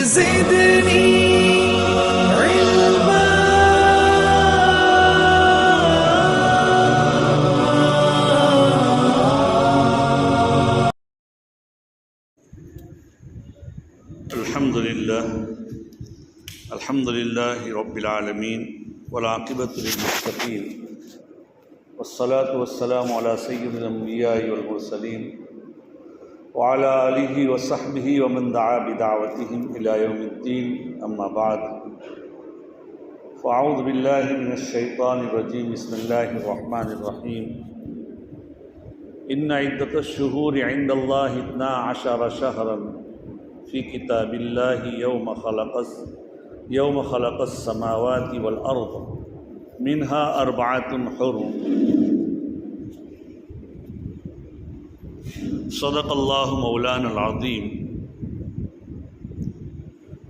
زدني علما. الحمد لله رب العالمين والعاقبة للمتقين والصلاة والسلام على سيد الأنبياء والمرسلين وعلى آله وصحبه ومن دعا بدعوتهم إلى يوم الدين. أما بعد، فأعوذ بالله من الشيطان الرجيم. بسم الله الرحمن الرحيم. إن عدة الشهور عند الله 12 شهرا في كتاب الله يوم خلق السماوات والأرض منها 4 حرم. صدق الله مولانا العظيم.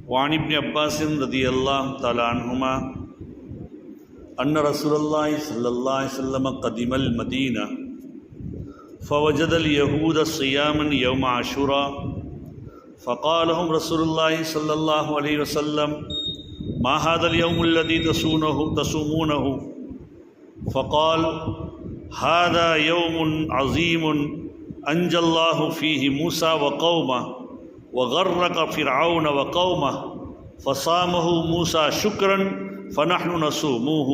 وعن ابن عباس رضي الله تعالى عنهما أن رسول الله صلى الله عليه وسلم قدم المدينة فوجد اليهود صياما يوم عاشوراء فقال لهم رسول الله صلى الله عليه وسلم: ما هذا اليوم الذي تصومونه؟ فقال: هذا يوم عظيم أنجى الله فيه موسى وقومه وغرق فرعون وقومه فصامه موسى شكرا فنحن نصومه.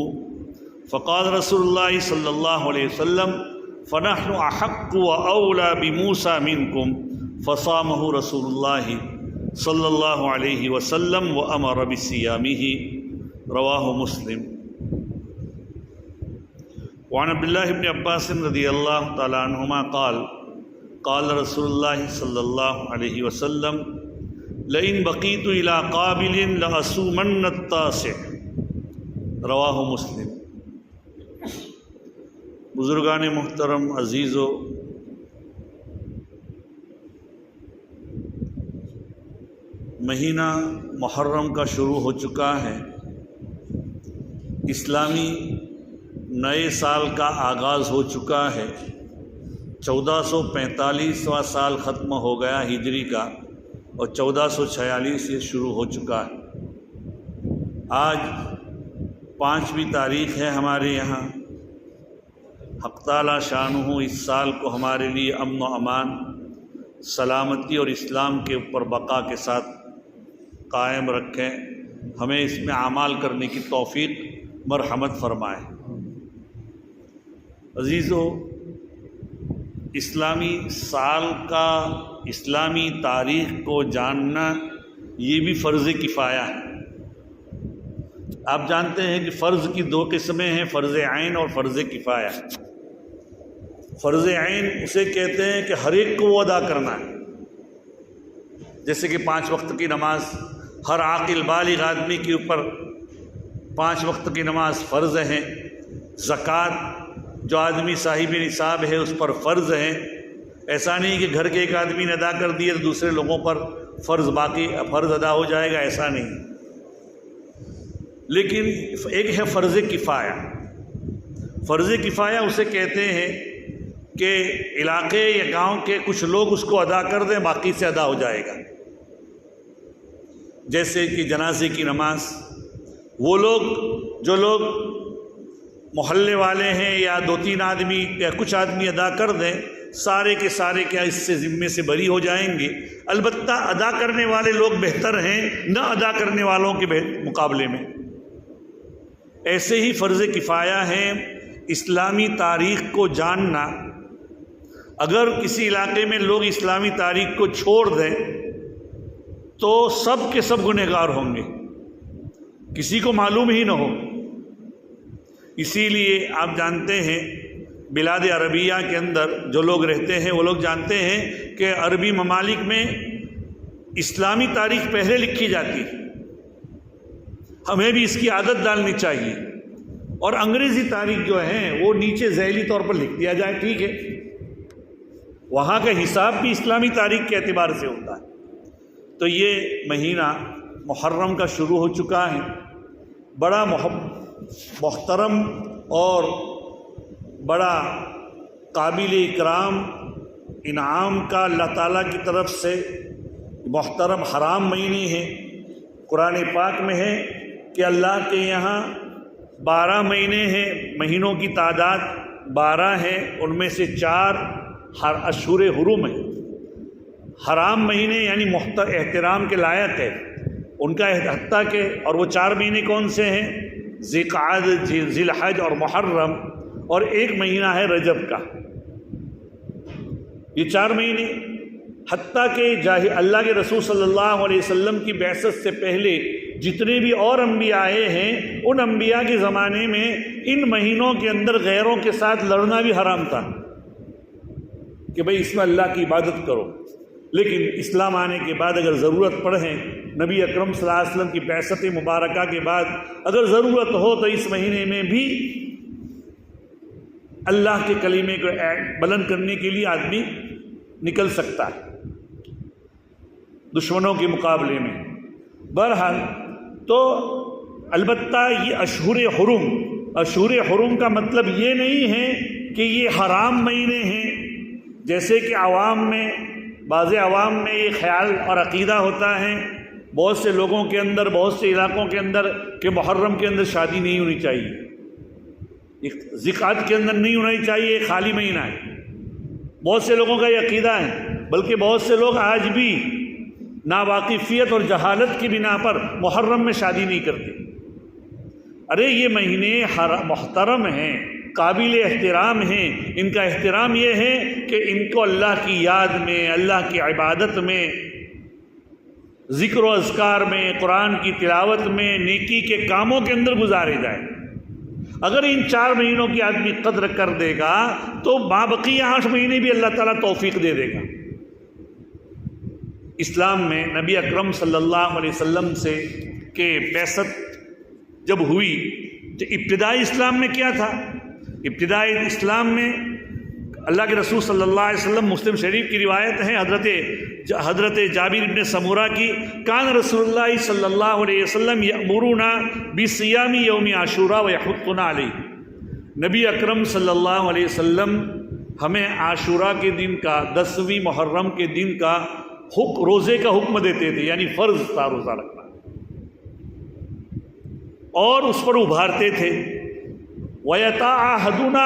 فقال رسول الله صلى الله عليه وسلم: فنحن أحق وأولى بموسى منكم. فصامه رسول الله صلی اللہ علیہ وسلم وامر بصیامہ. رواہ مسلم. وعن عبداللہ بن عباس رضی اللہ تعالی عنہما قال قال رسول اللہ صلی اللہ علیہ وسلم: لئن بقیت الی قابل لأصومن التاسع. رواہ مسلم. بزرگان محترم، عزیزو، مہینہ محرم کا شروع ہو چکا ہے. اسلامی نئے سال کا آغاز ہو چکا ہے. 1445واں سال ختم ہو گیا ہجری کا اور 1446 سے شروع ہو چکا ہے. آج 5ویں تاریخ ہے ہمارے یہاں. حق تعالی شانہ اس سال کو ہمارے لیے امن و امان، سلامتی اور اسلام کے اوپر بقا کے ساتھ قائم رکھیں. ہمیں اس میں اعمال کرنے کی توفیق مرحمت فرمائے. عزیزو، اسلامی سال کا، اسلامی تاریخ کو جاننا یہ بھی فرض کفایہ ہے. آپ جانتے ہیں کہ فرض کی 2 قسمیں ہیں، فرض عین اور فرض کفایہ. فرض عین اسے کہتے ہیں کہ ہر ایک کو وہ ادا کرنا ہے، جیسے کہ 5 وقت کی نماز. ہر عاقل بالغ آدمی کے اوپر 5 وقت کی نماز فرض ہیں. زکوٰۃ جو آدمی صاحب نصاب ہے اس پر فرض ہیں. ایسا نہیں کہ گھر کے ایک آدمی نے ادا کر دیے تو دوسرے لوگوں پر فرض ادا ہو جائے گا، ایسا نہیں. لیکن ایک ہے فرض کفایہ. فرض کفایہ اسے کہتے ہیں کہ علاقے یا گاؤں کے کچھ لوگ اس کو ادا کر دیں، باقی سے ادا ہو جائے گا. جیسے کہ جنازے کی نماز، وہ لوگ جو لوگ محلے والے ہیں یا 2-3 آدمی یا کچھ آدمی ادا کر دیں، سارے کے سارے کیا اس سے ذمے سے بری ہو جائیں گے. البتہ ادا کرنے والے لوگ بہتر ہیں نہ ادا کرنے والوں کے مقابلے میں. ایسے ہی فرض کفایہ ہیں اسلامی تاریخ کو جاننا. اگر کسی علاقے میں لوگ اسلامی تاریخ کو چھوڑ دیں تو سب کے سب گنہگار ہوں گے، کسی کو معلوم ہی نہ ہو. اسی لیے آپ جانتے ہیں بلاد عربیہ کے اندر جو لوگ رہتے ہیں وہ لوگ جانتے ہیں کہ عربی ممالک میں اسلامی تاریخ پہلے لکھی جاتی ہے. ہمیں بھی اس کی عادت ڈالنی چاہیے. اور انگریزی تاریخ جو ہے وہ نیچے ذیلی طور پر لکھ دیا جائے، ٹھیک ہے. وہاں کا حساب بھی اسلامی تاریخ کے اعتبار سے ہوتا ہے. تو یہ مہینہ محرم کا شروع ہو چکا ہے. بڑا محترم اور بڑا قابل اکرام انعام کا اللہ تعالیٰ کی طرف سے محترم حرام مہینے ہیں. قرآن پاک میں ہے کہ اللہ کے یہاں 12 مہینے ہیں، مہینوں کی تعداد 12 ہے، ان میں سے 4 اشہر حرم ہیں، حرام مہینے یعنی احترام کے لائق ہے ان کا، حتیٰ کہ اور وہ 4 مہینے کون سے ہیں؟ ذی الحج اور محرم، اور 1 مہینہ ہے رجب کا، یہ 4 مہینے۔ حتیٰ کہ اللہ کے رسول صلی اللہ علیہ وسلم کی بعثت سے پہلے جتنے بھی اور انبیاء آئے ہیں، ان انبیاء کے زمانے میں ان مہینوں کے اندر غیروں کے ساتھ لڑنا بھی حرام تھا کہ بھئی اس میں اللہ کی عبادت کرو، لیکن اسلام آنے کے بعد اگر ضرورت پڑے، نبی اکرم صلی اللہ علیہ وسلم کی بعثت مبارکہ کے بعد اگر ضرورت ہو تو اس مہینے میں بھی اللہ کے کلمے کو بلند کرنے کے لیے آدمی نکل سکتا ہے دشمنوں کے مقابلے میں۔ بہرحال تو البتہ یہ اشہر حرم کا مطلب یہ نہیں ہے کہ یہ حرام مہینے ہیں، جیسے کہ بعض عوام میں یہ خیال اور عقیدہ ہوتا ہے بہت سے لوگوں کے اندر، بہت سے علاقوں کے اندر، کہ محرم کے اندر شادی نہیں ہونی چاہیے، ذکات کے اندر نہیں ہونی چاہیے، خالی مہینہ ہے۔ بہت سے لوگوں کا یہ عقیدہ ہے، بلکہ بہت سے لوگ آج بھی ناواقفیت اور جہالت کی بنا پر محرم میں شادی نہیں کرتے۔ ارے یہ مہینے محترم ہیں، قابل احترام ہیں، ان کا احترام یہ ہے کہ ان کو اللہ کی یاد میں، اللہ کی عبادت میں، ذکر و اذکار میں، قرآن کی تلاوت میں، نیکی کے کاموں کے اندر گزارے جائے۔ اگر ان 4 مہینوں کی آدمی قدر کر دے گا تو مابقی 8 مہینے بھی اللہ تعالیٰ توفیق دے دے گا۔ اسلام میں نبی اکرم صلی اللہ علیہ وسلم سے کہ بعثت جب ہوئی تو ابتدائی اسلام میں کیا تھا؟ ابتدائی اسلام میں اللہ کے رسول صلی اللہ علیہ وسلم، مسلم شریف کی روایت ہے حضرت جابر بن سمورہ کی، کان رسول اللہ صلی اللہ علیہ وسلم یأمرنا بصیام یوم عاشوراء ویحثنا علیہ، نبی اکرم صلی اللہ علیہ وسلم ہمیں عاشوراء کے دن کا، 10ویں محرم کے دن کا روزے کا حکم دیتے تھے، یعنی فرض تھا روزہ رکھنا، اور اس پر ابھارتے تھے۔ وَيَتَعَاهَدُونَ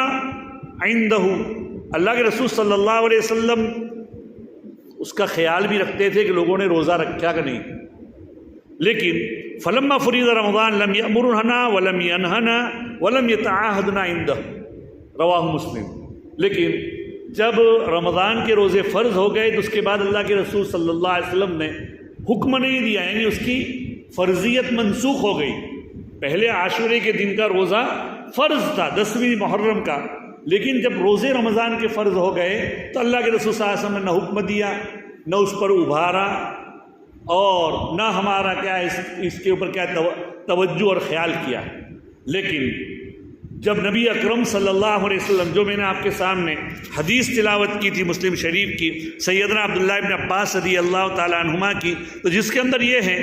عِنْدَهُ، اللہ کے رسول صلی اللہ علیہ وسلم اس کا خیال بھی رکھتے تھے کہ لوگوں نے روزہ رکھا کہ نہیں، لیکن فلما فرض رمضان لم یأمرنا ولم ینہنا ولم یتعاہدنا عنده، رواہ مسلم۔ لیکن جب رمضان کے روزے فرض ہو گئے تو اس کے بعد اللہ کے رسول صلی اللہ علیہ وسلم نے حکم نہیں دیا، یعنی اس کی فرضیت منسوخ ہو گئی۔ پہلے عاشورے کے دن کا روزہ فرض تھا، 10ویں محرم کا، لیکن جب روزے رمضان کے فرض ہو گئے تو اللہ کے رسول صلی اللہ علیہ وسلم نے نہ حکم دیا، نہ اس پر ابھارا، اور نہ ہمارا کیا اس کے اوپر کیا توجہ اور خیال کیا۔ لیکن جب نبی اکرم صلی اللہ علیہ وسلم، جو میں نے آپ کے سامنے حدیث تلاوت کی تھی مسلم شریف کی، سیدنا عبداللہ ابن عباس رضی اللہ تعالیٰ عنہما کی، تو جس کے اندر یہ ہے،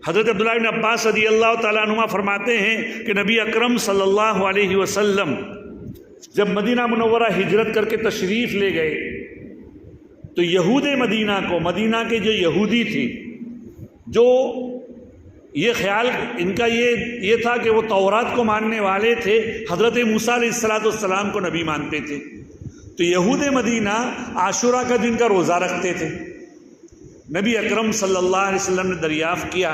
حضرت عبداللہ ابن عباس رضی اللہ تعالیٰ عنہما فرماتے ہیں کہ نبی اکرم صلی اللہ علیہ وسلم جب مدینہ منورہ ہجرت کر کے تشریف لے گئے تو یہود مدینہ کو، مدینہ کے جو یہودی تھی، جو یہ خیال ان کا یہ تھا کہ وہ تورات کو ماننے والے تھے، حضرت موسیٰ علیہ السلام کو نبی مانتے تھے، تو یہود مدینہ عاشوراء کا دن کا روزہ رکھتے تھے۔ نبی اکرم صلی اللہ علیہ وسلم نے دریافت کیا،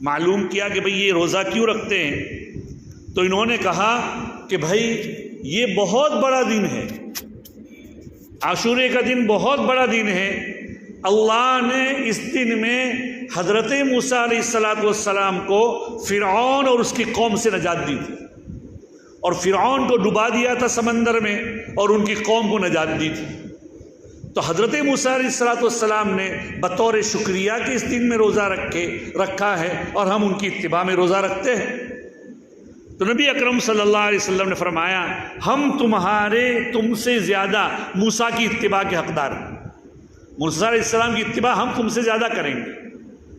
معلوم کیا کہ بھئی یہ روزہ کیوں رکھتے ہیں، تو انہوں نے کہا کہ بھائی یہ بہت بڑا دن ہے، عاشورے کا دن بہت بڑا دن ہے، اللہ نے اس دن میں حضرت موسیٰ علیہ السلام کو فرعون اور اس کی قوم سے نجات دی تھی، اور فرعون کو ڈبا دیا تھا سمندر میں، اور ان کی قوم کو نجات دی تھی۔ تو حضرت موسیٰ علیہ السلام نے بطور شکریہ کہ اس دن میں روزہ رکھا ہے، اور ہم ان کی اتباع میں روزہ رکھتے ہیں۔ تو نبی اکرم صلی اللہ علیہ وسلم نے فرمایا، ہم تم سے زیادہ موسیٰ کی اتباع کے حقدار ہیں، موسیٰ علیہ السلام کی اتباع ہم تم سے زیادہ کریں گے،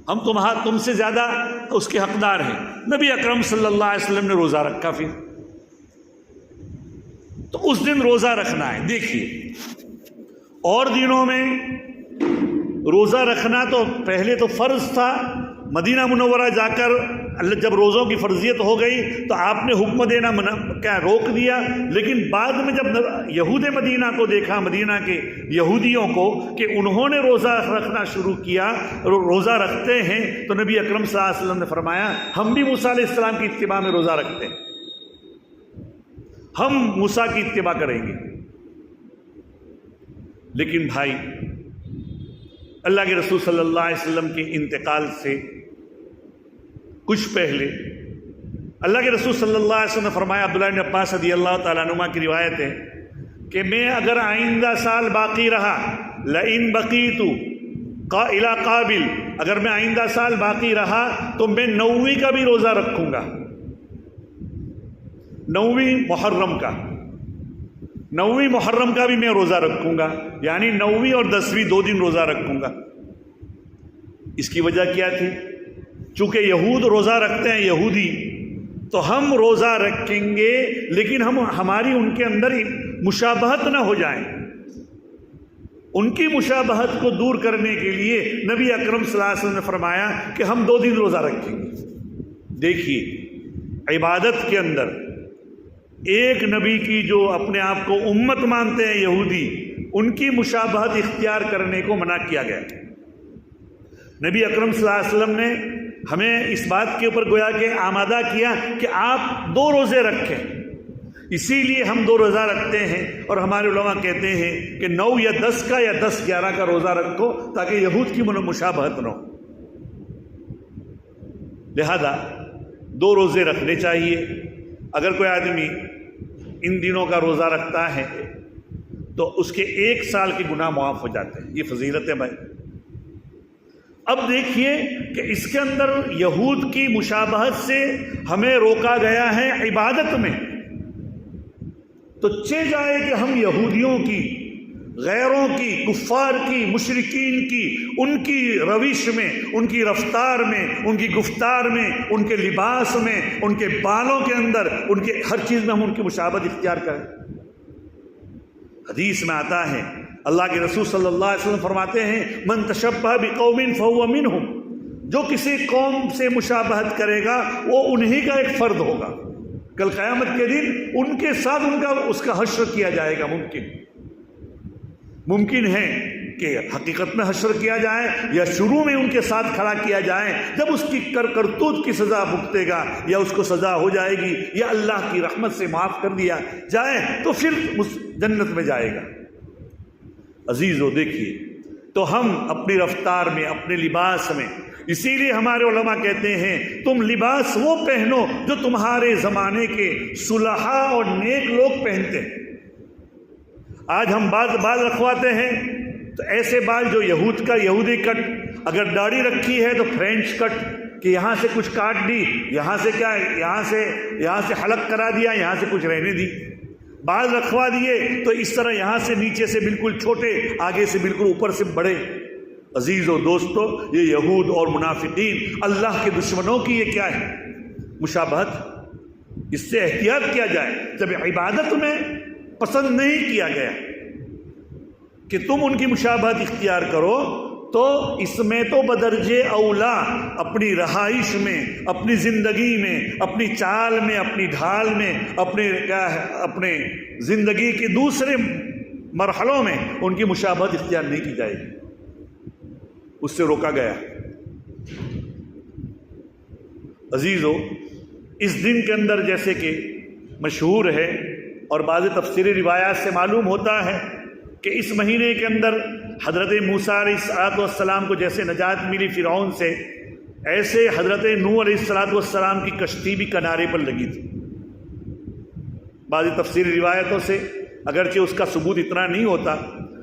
ہم تم سے زیادہ اس کے حقدار ہیں۔ نبی اکرم صلی اللہ علیہ وسلم نے روزہ رکھا۔ پھر تو اس دن روزہ رکھنا ہے۔ دیکھیے اور دنوں میں روزہ رکھنا تو پہلے تو فرض تھا، مدینہ منورہ جا کر جب روزوں کی فرضیت ہو گئی تو آپ نے حکم دینا روک دیا، لیکن بعد میں جب یہود مدینہ کو دیکھا، مدینہ کے یہودیوں کو، کہ انہوں نے روزہ رکھنا شروع کیا، روزہ رکھتے ہیں، تو نبی اکرم صلی اللہ علیہ وسلم نے فرمایا ہم بھی موسیٰ علیہ السلام کی اتباع میں روزہ رکھتے ہیں، ہم موسیٰ کی اتباع کریں گے۔ لیکن بھائی، اللہ کے رسول صلی اللہ علیہ وسلم کے انتقال سے کچھ پہلے اللہ کے رسول صلی اللہ علیہ وسلم نے فرمایا، عبداللہ بن عباس رضی اللہ تعالیٰ عنہما کی روایت ہے کہ میں اگر آئندہ سال باقی رہا، لئن بقیت الى قابل، اگر میں آئندہ سال باقی رہا تو میں 9ویں کا بھی روزہ رکھوں گا، 9ویں محرم کا، 9ویں محرم کا بھی میں روزہ رکھوں گا، یعنی 9ویں اور 10ویں 2 دن روزہ رکھوں گا۔ اس کی وجہ کیا تھی؟ چونکہ یہود روزہ رکھتے ہیں، یہودی، تو ہم روزہ رکھیں گے لیکن ہماری ان کے اندر مشابہت نہ ہو جائے۔ ان کی مشابہت کو دور کرنے کے لیے نبی اکرم صلی اللہ علیہ وسلم نے فرمایا کہ ہم 2 دن روزہ رکھیں گے۔ دیکھیے، عبادت کے اندر ایک نبی کی جو اپنے آپ کو امت مانتے ہیں یہودی، ان کی مشابہت اختیار کرنے کو منع کیا گیا۔ نبی اکرم صلی اللہ علیہ وسلم نے ہمیں اس بات کے اوپر گویا کہ آمادہ کیا کہ آپ 2 روزے رکھیں، اسی لیے ہم 2 روزہ رکھتے ہیں، اور ہمارے علماء کہتے ہیں کہ 9 یا 10 کا یا 10-11 کا روزہ رکھو تاکہ یہود کی مشابہت نہ ہو۔ لہذا 2 روزے رکھنے چاہیے۔ اگر کوئی آدمی ان دنوں کا روزہ رکھتا ہے تو اس کے 1 سال کے گناہ معاف ہو جاتے ہیں۔ یہ فضیلت ہے بھائی۔ اب دیکھیے کہ اس کے اندر یہود کی مشابہت سے ہمیں روکا گیا ہے عبادت میں، تو چہ جائے کہ ہم یہودیوں کی، غیروں کی، کفار کی، مشرکین کی، ان کی روش میں، ان کی رفتار میں، ان کی گفتار میں، ان کے لباس میں، ان کے بالوں کے اندر، ان کے ہر چیز میں ہم ان کی مشابہت اختیار کریں۔ حدیث میں آتا ہے، اللہ کے رسول صلی اللہ علیہ وسلم فرماتے ہیں، من تشبہ بقوم فہو منہم، جو کسی قوم سے مشابہت کرے گا وہ انہی کا ایک فرد ہوگا۔ کل قیامت کے دن ان کے ساتھ اس کا حشر کیا جائے گا۔ ممکن ہے کہ حقیقت میں حشر کیا جائے یا شروع میں ان کے ساتھ کھڑا کیا جائے، جب اس کی کرتوت کی سزا بھگتے گا یا اس کو سزا ہو جائے گی یا اللہ کی رحمت سے معاف کر دیا جائے تو پھر جنت میں جائے گا۔ عزیزو، دیکھیے تو ہم اپنی رفتار میں، اپنے لباس میں، اسی لیے ہمارے علماء کہتے ہیں تم لباس وہ پہنو جو تمہارے زمانے کے صلحاء اور نیک لوگ پہنتے ہیں۔ آج ہم بال رکھواتے ہیں تو ایسے بال جو یہودی کٹ، اگر داڑھی رکھی ہے تو فرینچ کٹ، کہ یہاں سے کچھ کاٹ دی، یہاں سے کیا، یہاں سے حلق کرا دیا، یہاں سے کچھ رہنے دی، بال رکھوا دیے تو اس طرح یہاں سے نیچے سے بالکل چھوٹے، آگے سے بالکل اوپر سے بڑے۔ عزیز و دوستو، یہ یہود اور منافقین، اللہ کے دشمنوں کی یہ کیا ہے؟ مشابہت۔ اس سے احتیاط کیا جائے۔ جب عبادت میں پسند نہیں کیا گیا کہ تم ان کی مشابہت اختیار کرو، تو اس میں تو بدرجے اولا اپنی رہائش میں، اپنی زندگی میں، اپنی چال میں، اپنی ڈھال میں، اپنے زندگی کے دوسرے مرحلوں میں ان کی مشابہت اختیار نہیں کی جائے گی۔ اس سے روکا گیا۔ عزیزو، اس دن کے اندر جیسے کہ مشہور ہے اور بعض تفسیری روایات سے معلوم ہوتا ہے کہ اس مہینے کے اندر حضرت موسیٰ علیہ السلام کو جیسے نجات ملی فرعون سے، ایسے حضرت نوح علیہ السلام کی کشتی بھی کنارے پر لگی تھی۔ بعض تفسیری روایتوں سے اگرچہ اس کا ثبوت اتنا نہیں ہوتا،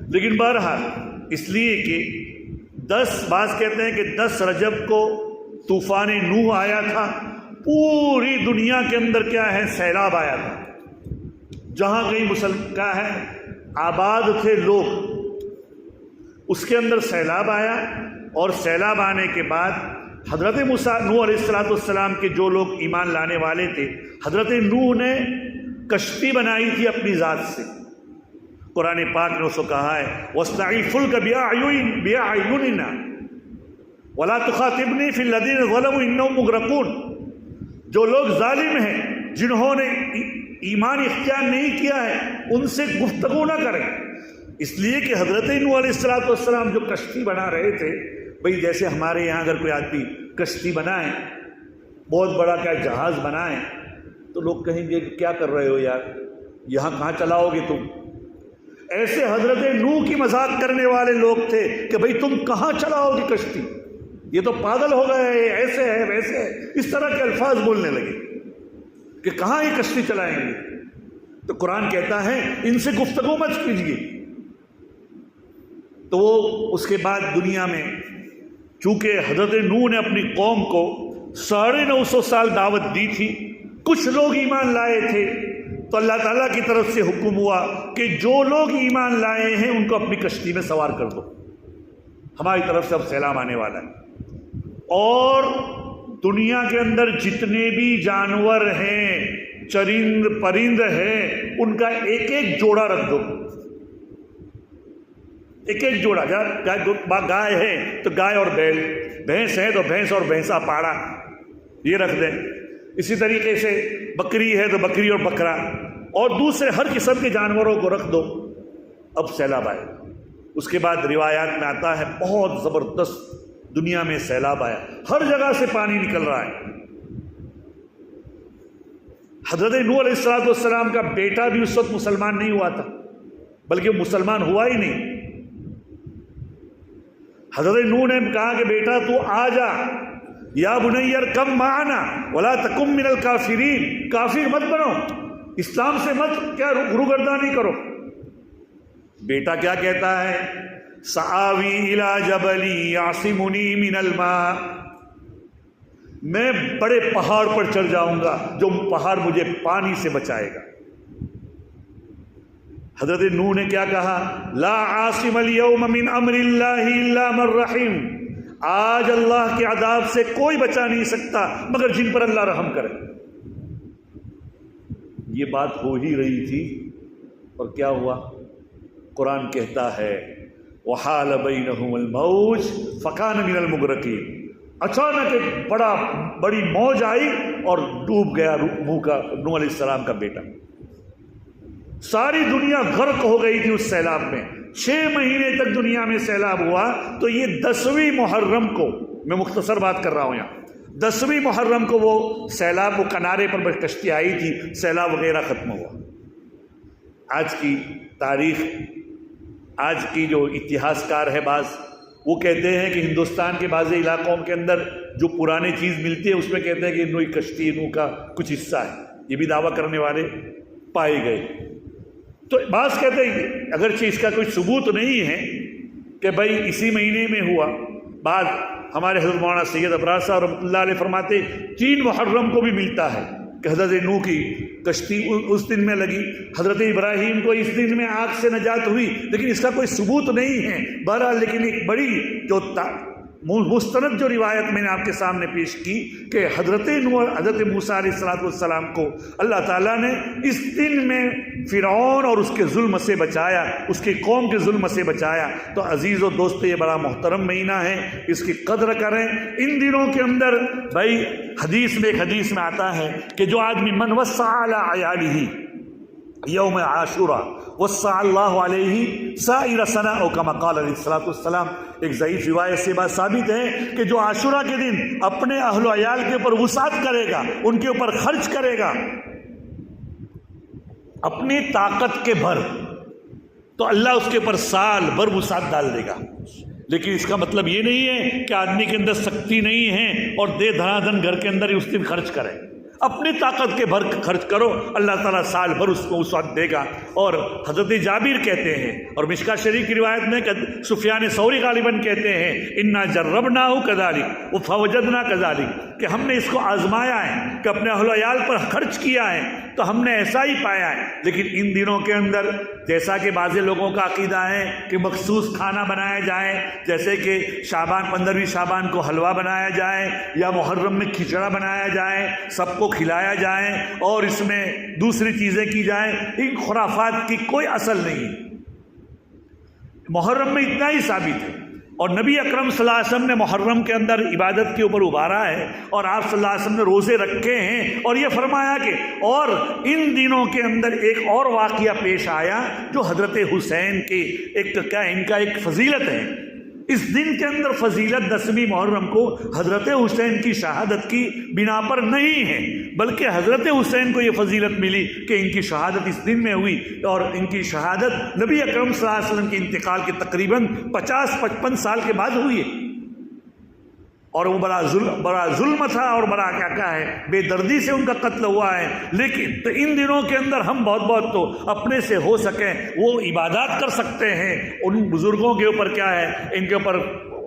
لیکن بہرحال اس لیے کہ بعض کہتے ہیں کہ 10 رجب کو طوفان نوح آیا تھا، پوری دنیا کے اندر کیا ہے، سیلاب آیا تھا۔ جہاں کہیں مسلمان کا ہے آباد تھے لوگ، اس کے اندر سیلاب آیا، اور سیلاب آنے کے بعد حضرت نوح علیہ السلام کے جو لوگ ایمان لانے والے تھے، حضرت نوح نے کشتی بنائی تھی اپنی ذات سے۔ قرآن پاک نے اس کو کہا ہے وَاصْنَعِ الْفُلْكَ بِأَعْيُنِنَا، ولا تخاطبنی فی الذین ظلموا انہم مغرقون، جو لوگ ظالم ہیں، جنہوں نے ایمان اختیار نہیں کیا ہے، ان سے گفتگو نہ کریں۔ اس لیے کہ حضرت نوح علیہ السلام جو کشتی بنا رہے تھے، بھئی جیسے ہمارے یہاں اگر کوئی آدمی کشتی بنائے، بہت بڑا کیا جہاز بنائے، تو لوگ کہیں گے کہ کیا کر رہے ہو یار، یہاں کہاں چلاؤ گے تم؟ ایسے حضرت نوح کی مذاق کرنے والے لوگ تھے کہ بھئی تم کہاں چلاؤ گے کشتی، یہ تو پاگل ہو گئے ہیں، ایسے ہے ویسے ہے، اس طرح کے الفاظ بولنے لگے کہ کہاں یہ کشتی چلائیں گے۔ تو قرآن کہتا ہے ان سے گفتگو مت کیجیے۔ تو وہ اس کے بعد دنیا میں چونکہ حضرت نوح نے اپنی قوم کو 950 سال دعوت دی تھی، کچھ لوگ ایمان لائے تھے، تو اللہ تعالیٰ کی طرف سے حکم ہوا کہ جو لوگ ایمان لائے ہیں ان کو اپنی کشتی میں سوار کر دو، ہماری طرف سے اب سیلاب آنے والا ہے، اور دنیا کے اندر جتنے بھی جانور ہیں، چرند پرند ہیں، ان کا ایک ایک جوڑا رکھ دو، ایک ایک جوڑا، گائے ہے تو گائے اور بیل، بھینس ہے تو بھینس اور بھینسا پاڑا، یہ رکھ دیں۔ اسی طریقے سے بکری ہے تو بکری اور بکرا، اور دوسرے ہر قسم کے جانوروں کو رکھ دو، اب سیلاب آئے۔ اس کے بعد روایات میں آتا ہے بہت زبردست دنیا میں سیلاب آیا، ہر جگہ سے پانی نکل رہا ہے۔ حضرت نوح علیہ السلام کا بیٹا بھی اس وقت مسلمان نہیں ہوا تھا، بلکہ وہ مسلمان ہوا ہی نہیں۔ حضرت نوح نے کہا کہ بیٹا تو آ جا، یا بنی ارکب معنا ولا تکن من الکافرین، کافر مت بنو، اسلام سے مت کیا روگردانی کرو۔ بیٹا کیا کہتا ہے؟ سآوی الی جبل یعصمنی من الماء، میں بڑے پہاڑ پر چڑھ جاؤں گا، جو پہاڑ مجھے پانی سے بچائے گا۔ حضرت نوح نے کیا کہا؟ لا عاصم اليوم من امر اللہ الا من رحم، آج اللہ کے عذاب سے کوئی بچا نہیں سکتا مگر جن پر اللہ رحم کرے۔ یہ بات ہو ہی رہی تھی، اور کیا ہوا؟ قرآن کہتا ہے وحال بینہم الموج فکان من المغرقین، اچانک ایک بڑی موج آئی اور ڈوب گیا نوح علیہ السلام کا بیٹا۔ ساری دنیا غرق ہو گئی تھی اس سیلاب میں، 6 مہینے تک دنیا میں سیلاب ہوا۔ تو یہ 10ویں محرم کو، میں مختصر بات کر رہا ہوں یہاں، 10ویں محرم کو وہ سیلاب، وہ کنارے پر کشتی آئی تھی، سیلاب وغیرہ ختم ہوا۔ آج کی تاریخ، آج کی جو اتہاس کار ہے بعض، وہ کہتے ہیں کہ ہندوستان کے بعض علاقوں کے اندر جو پرانی چیز ملتی ہے اس میں کہتے ہیں کہ نوح کشتی، نوح کا کچھ حصہ ہے، یہ بھی دعویٰ کرنے والے پائے گئے۔ تو بعض کہتے ہیں اگرچہ اس کا کوئی ثبوت نہیں ہے کہ بھائی اسی مہینے میں ہوا، بعد ہمارے حضرت مولانا سید ابرار صاحب رحمۃ اللہ علیہ فرماتے 3 محرم کو بھی ملتا ہے کہ حضرت نوح کی کشتی اس دن میں لگی، حضرت ابراہیم کو اس دن میں آگ سے نجات ہوئی، لیکن اس کا کوئی ثبوت نہیں ہے۔ بہرحال لیکن ایک بڑی جو مستند جو روایت میں نے آپ کے سامنے پیش کی کہ حضرت نوح، حضرت موسیٰ علیہ السلام کو اللہ تعالیٰ نے اس دن میں فرعون اور اس کے ظلم سے بچایا، اس کی قوم کے ظلم سے بچایا۔ تو عزیز و دوست، یہ بڑا محترم مہینہ ہے، اس کی قدر کریں۔ ان دنوں کے اندر بھائی ایک حدیث میں آتا ہے کہ جو آدمی من وسع علی عیالہ یوم عاشورہ وسع اللہ علیہ سائر سنہ، او کما قال علیہ السلام۔ ایک ضعیف روایت سے بات ثابت ہے کہ جو عاشورہ کے دن اپنے اہل و عیال کے اوپر وسعت کرے گا، ان کے اوپر خرچ کرے گا اپنی طاقت کے بھر، تو اللہ اس کے اوپر سال بھر وسعت ڈال دے گا۔ لیکن اس کا مطلب یہ نہیں ہے کہ آدمی کے اندر سختی نہیں ہے اور دے دھنا دھن گھر کے اندر ہی اس دن خرچ کرے، اپنی طاقت کے بھر خرچ کرو، اللہ تعالیٰ سال بھر اس کو وسعت دے گا۔ اور حضرت جابر کہتے ہیں، اور مشکاۃ شریف کی روایت میں سفیان ثوری غالباً کہتے ہیں انا جربناہ کذالک فوجدنا کذالک، کہ ہم نے اس کو آزمایا ہے کہ اپنے اہل و عیال پر خرچ کیا ہے تو ہم نے ایسا ہی پایا ہے۔ لیکن ان دنوں کے اندر جیسا کہ بعض لوگوں کا عقیدہ ہے کہ مخصوص کھانا بنایا جائے، جیسے کہ 15ویں شعبان کو حلوہ بنایا جائے یا محرم میں کھچڑا بنایا جائے، سب کو کھلایا جائے اور اس میں دوسری چیزیں کی جائیں، ان خرافات کی کوئی اصل نہیں۔ محرم میں اتنا ہی ثابت ہے اور نبی اکرم صلی اللہ علیہ وسلم نے محرم کے اندر عبادت کے اوپر ابھارا ہے، اور آپ صلی اللہ علیہ وسلم نے روزے رکھے ہیں، اور یہ فرمایا کہ اور ان دنوں کے اندر ایک اور واقعہ پیش آیا جو حضرت حسین کے ان کا ایک فضیلت ہے۔ اس دن کے اندر فضیلت 10ویں محرم کو حضرت حسین کی شہادت کی بنا پر نہیں ہے، بلکہ حضرت حسین کو یہ فضیلت ملی کہ ان کی شہادت اس دن میں ہوئی، اور ان کی شہادت نبی اکرم صلی اللہ علیہ وسلم کے انتقال کے تقریباً 50-55 سال کے بعد ہوئی ہے، اور وہ بڑا ظلم تھا اور بڑا کیا ہے بے دردی سے ان کا قتل ہوا ہے۔ لیکن تو ان دنوں کے اندر ہم بہت تو اپنے سے ہو سکیں وہ عبادات کر سکتے ہیں، ان بزرگوں کے اوپر کیا ہے ان کے اوپر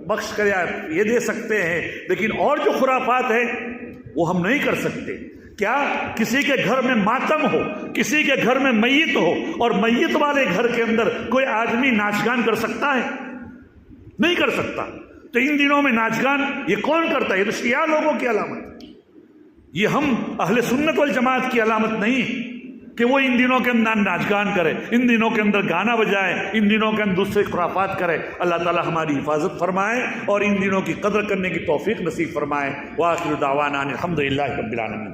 بخش کر یہ دے سکتے ہیں، لیکن اور جو خرافات ہیں وہ ہم نہیں کر سکتے۔ کیا کسی کے گھر میں ماتم ہو، کسی کے گھر میں میت ہو، اور میت والے گھر کے اندر کوئی آدمی ناچ گان کر سکتا ہے؟ نہیں کر سکتا۔ تو ان دنوں میں ناچ گان یہ کون کرتا ہے؟ یہ تو شیعہ لوگوں کی علامت، یہ ہم اہل سنت والجماعت کی علامت نہیں کہ وہ ان دنوں کے اندر ناچ گان کرے، ان دنوں کے اندر گانا بجائے، ان دنوں کے اندر دوسرے خرافات کرے۔ اللہ تعالی ہماری حفاظت فرمائے اور ان دنوں کی قدر کرنے کی توفیق نصیب فرمائے۔ وآخر دعوانا ان الحمدللہ رب العالمین۔